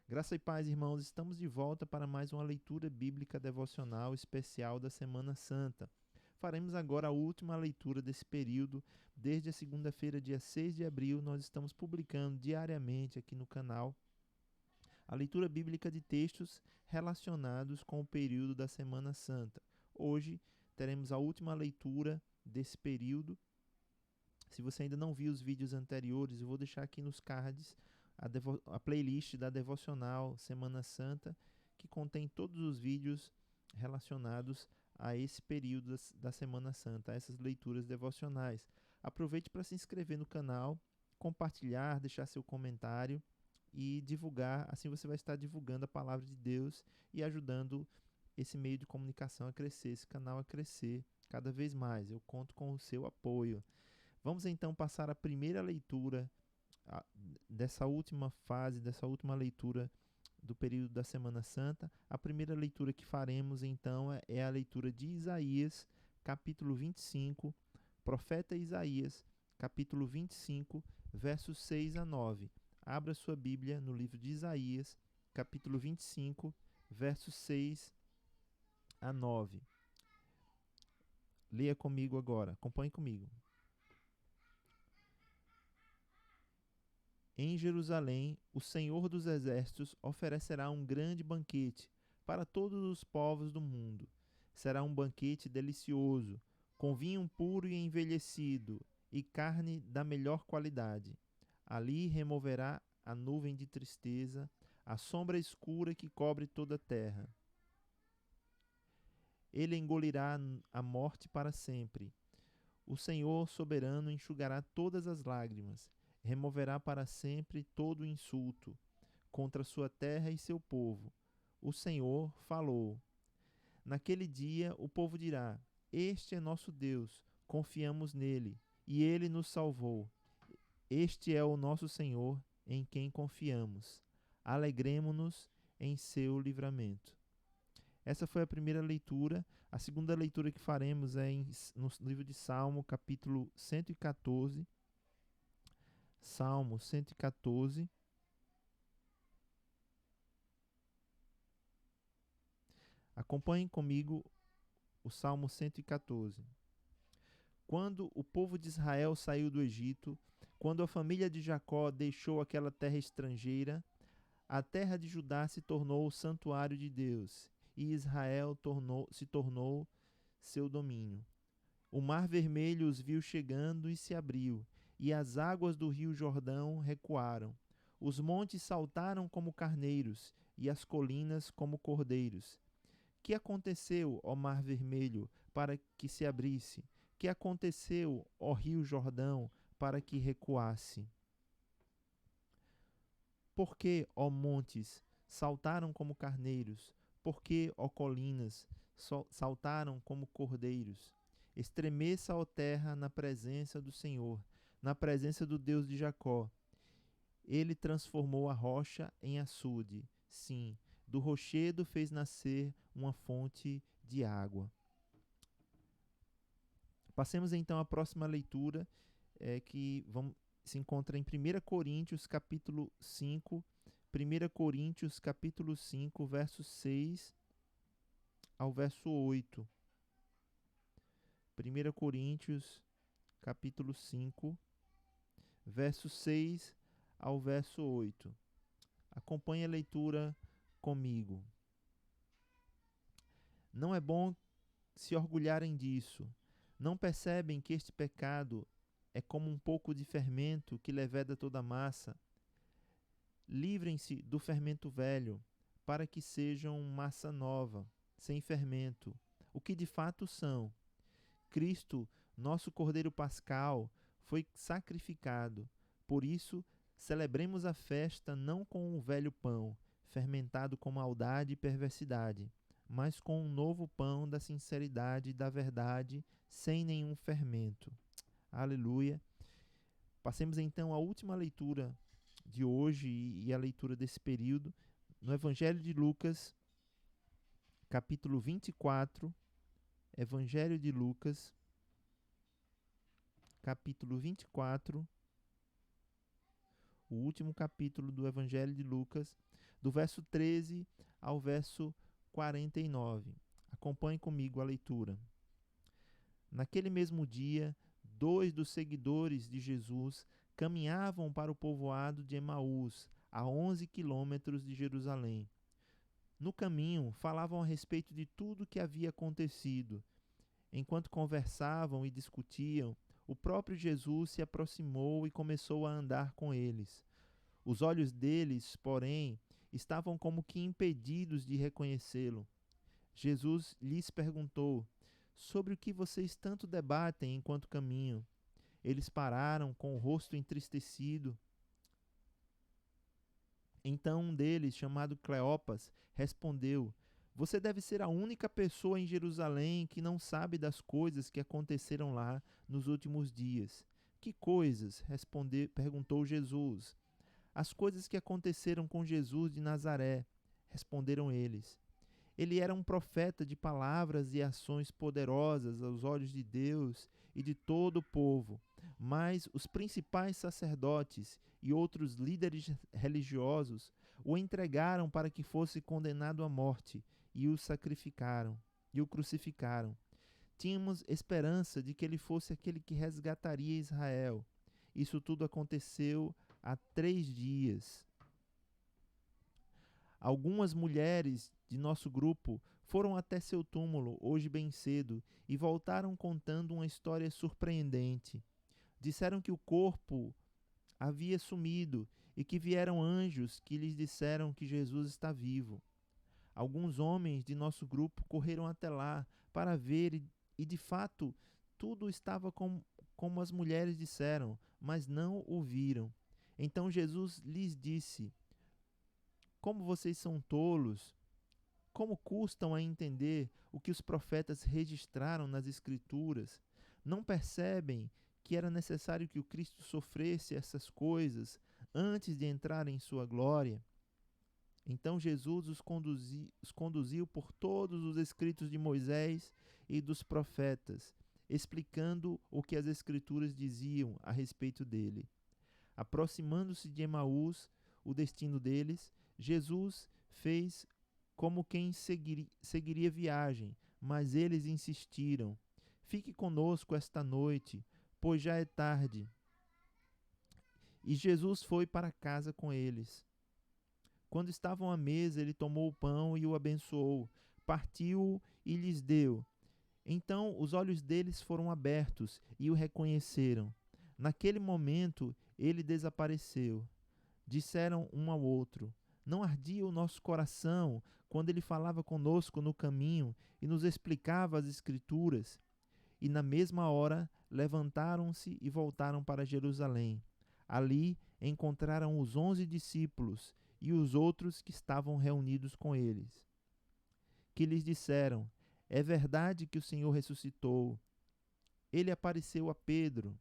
Graça e paz, irmãos, estamos de volta para mais uma leitura bíblica devocional especial da Semana Santa. Faremos agora a última leitura desse período. Desde a segunda-feira, dia 6 de abril, nós estamos publicando diariamente aqui no canal a leitura bíblica de textos relacionados com o período da Semana Santa. Hoje teremos a última leitura desse período. Se você ainda não viu os vídeos anteriores, eu vou deixar aqui nos cards a playlist da Devocional Semana Santa, que contém todos os vídeos relacionados a esse período da Semana Santa, a essas leituras devocionais. Aproveite para se inscrever no canal, compartilhar, deixar seu comentário e divulgar. Assim você vai estar divulgando a palavra de Deus e ajudando esse meio de comunicação a crescer, esse canal a crescer cada vez mais. Eu conto com o seu apoio. Vamos então passar a primeira leitura dessa última fase, dessa última leitura do período da Semana Santa. A primeira leitura que faremos então é a leitura de Isaías, capítulo 25, profeta Isaías, capítulo 25, versos 6 a 9. Abra sua Bíblia no livro de Isaías, capítulo 25, versos 6 a 9. Leia comigo agora, acompanhe comigo. Em Jerusalém, o Senhor dos Exércitos oferecerá um grande banquete para todos os povos do mundo. Será um banquete delicioso, com vinho puro e envelhecido e carne da melhor qualidade. Ali removerá a nuvem de tristeza, a sombra escura que cobre toda a terra. Ele engolirá a morte para sempre. O Senhor soberano enxugará todas as lágrimas, removerá para sempre todo o insulto contra sua terra e seu povo. O Senhor falou. Naquele dia o povo dirá: Este é nosso Deus, confiamos nele, e ele nos salvou. Este é o nosso Senhor, em quem confiamos. Alegremo-nos em seu livramento. Essa foi a primeira leitura. A segunda leitura que faremos é no livro de Salmo, capítulo 114. Salmo 114. Acompanhem comigo o Salmo 114. Quando o povo de Israel saiu do Egito, quando a família de Jacó deixou aquela terra estrangeira, a terra de Judá se tornou o santuário de Deus, e Israel se tornou seu domínio. O mar vermelho os viu chegando e se abriu, e as águas do rio Jordão recuaram. Os montes saltaram como carneiros, e as colinas como cordeiros. Que aconteceu, ó mar vermelho, para que se abrisse? Que aconteceu, ó rio Jordão, para que recuasse? Por que, ó montes, saltaram como carneiros? Por que, ó colinas, saltaram como cordeiros? Estremeça, ó terra, na presença do Senhor, na presença do Deus de Jacó. Ele transformou a rocha em açude. Sim, do rochedo fez nascer uma fonte de água. Passemos então à próxima leitura, se encontra em 1 Coríntios, capítulo 5. 1 Coríntios, capítulo 5, verso 6 ao verso 8. 1 Coríntios, capítulo 5, verso 6 ao verso 8. Acompanhe a leitura comigo. Não é bom se orgulharem disso. Não percebem que este pecado é como um pouco de fermento que leveda toda a massa? Livrem-se do fermento velho, para que sejam massa nova, sem fermento, o que de fato são. Cristo, nosso Cordeiro Pascal, foi sacrificado. Por isso, celebremos a festa não com o velho pão, fermentado com maldade e perversidade, mas com um novo pão da sinceridade e da verdade, sem nenhum fermento. Aleluia. Passemos então à última leitura de hoje e a leitura desse período, no Evangelho de Lucas, capítulo 24. Evangelho de Lucas, capítulo 24, o último capítulo do Evangelho de Lucas. do verso 13 ao verso 49. Acompanhe comigo a leitura. Naquele mesmo dia, 2 dos seguidores de Jesus caminhavam para o povoado de Emaús, a 11 quilômetros de Jerusalém. No caminho, falavam a respeito de tudo o que havia acontecido. Enquanto conversavam e discutiam, o próprio Jesus se aproximou e começou a andar com eles. Os olhos deles, porém, estavam como que impedidos de reconhecê-lo. Jesus lhes perguntou: sobre o que vocês tanto debatem enquanto caminham? Eles pararam com o rosto entristecido. Então um deles, chamado Cleopas, respondeu: você deve ser a única pessoa em Jerusalém que não sabe das coisas que aconteceram lá nos últimos dias. Que coisas? Perguntou Jesus. As coisas que aconteceram com Jesus de Nazaré, responderam eles. Ele era um profeta de palavras e ações poderosas aos olhos de Deus e de todo o povo. Mas os principais sacerdotes e outros líderes religiosos o entregaram para que fosse condenado à morte e o crucificaram. Tínhamos esperança de que ele fosse aquele que resgataria Israel. Isso tudo aconteceu há 3 dias. Algumas mulheres de nosso grupo foram até seu túmulo hoje bem cedo e voltaram contando uma história surpreendente. Disseram que o corpo havia sumido e que vieram anjos que lhes disseram que Jesus está vivo. Alguns homens de nosso grupo correram até lá para ver e de fato, tudo estava como as mulheres disseram, mas não o viram. Então Jesus lhes disse: como vocês são tolos! Como custam a entender o que os profetas registraram nas Escrituras? Não percebem que era necessário que o Cristo sofresse essas coisas antes de entrar em sua glória? Então Jesus os conduziu por todos os escritos de Moisés e dos profetas, explicando o que as Escrituras diziam a respeito dele. Aproximando-se de Emaús, o destino deles, Jesus fez como quem seguiria viagem, mas eles insistiram: fique conosco esta noite, pois já é tarde. E Jesus foi para casa com eles. Quando estavam à mesa, ele tomou o pão e o abençoou, partiu-o e lhes deu. Então os olhos deles foram abertos e o reconheceram. Naquele momento, ele desapareceu. Disseram um ao outro: não ardia o nosso coração quando ele falava conosco no caminho e nos explicava as Escrituras? E na mesma hora levantaram-se e voltaram para Jerusalém. Ali encontraram os 11 discípulos e os outros que estavam reunidos com eles, que lhes disseram: é verdade que o Senhor ressuscitou. Ele apareceu a Pedro.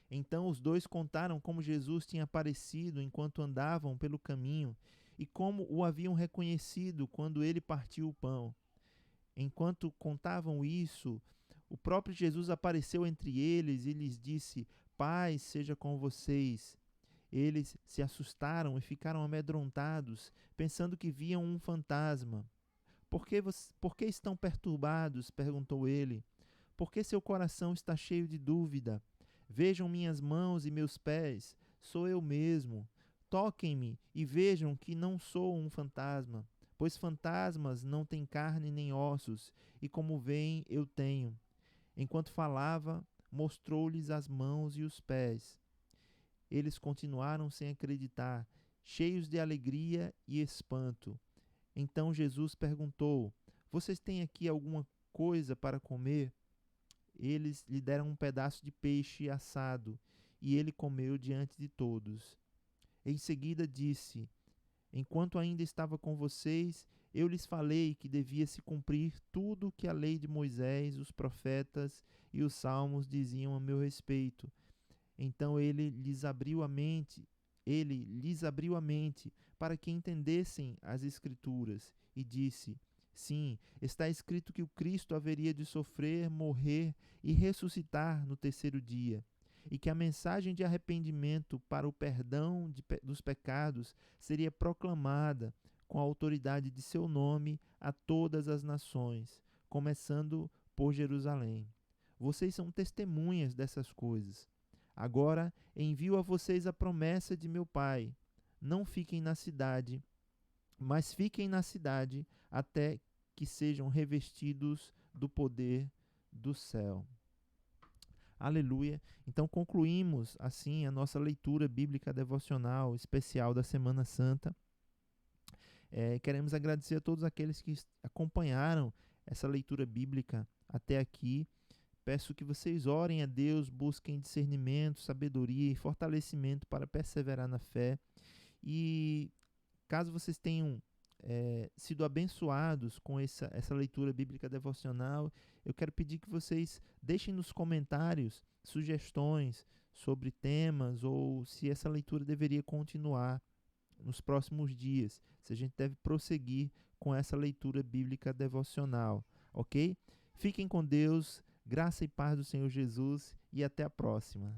Então os dois contaram como Jesus tinha aparecido enquanto andavam pelo caminho e como o haviam reconhecido quando ele partiu o pão. Enquanto contavam isso, o próprio Jesus apareceu entre eles e lhes disse: paz seja com vocês. Eles se assustaram e ficaram amedrontados, pensando que viam um fantasma. Por que estão perturbados? Perguntou ele. Por que seu coração está cheio de dúvida? Vejam minhas mãos e meus pés, sou eu mesmo. Toquem-me e vejam que não sou um fantasma, pois fantasmas não têm carne nem ossos, e como veem, eu tenho. Enquanto falava, mostrou-lhes as mãos e os pés. Eles continuaram sem acreditar, cheios de alegria e espanto. Então Jesus perguntou: vocês têm aqui alguma coisa para comer? Eles lhe deram um pedaço de peixe assado, e ele comeu diante de todos. Em seguida disse: enquanto ainda estava com vocês, eu lhes falei que devia se cumprir tudo o que a lei de Moisés, os profetas e os salmos diziam a meu respeito. Então ele lhes abriu a mente para que entendessem as Escrituras, e disse: sim, está escrito que o Cristo haveria de sofrer, morrer e ressuscitar no terceiro dia. e que a mensagem de arrependimento para o perdão dos pecados seria proclamada com a autoridade de seu nome a todas as nações, começando por Jerusalém. Vocês são testemunhas dessas coisas. Agora envio a vocês a promessa de meu Pai. Não fiquem na cidade, mas fiquem na cidade até que sejam revestidos do poder do céu. Aleluia. Então concluímos assim a nossa leitura bíblica devocional especial da Semana Santa. Queremos agradecer a todos aqueles que acompanharam essa leitura bíblica até aqui. Peço que vocês orem a Deus, busquem discernimento, sabedoria e fortalecimento para perseverar na fé. E caso vocês tenham sido abençoados com essa leitura bíblica devocional, eu quero pedir que vocês deixem nos comentários sugestões sobre temas ou se essa leitura deveria continuar nos próximos dias, se a gente deve prosseguir com essa leitura bíblica devocional, ok? Fiquem com Deus, graça e paz do Senhor Jesus e até a próxima.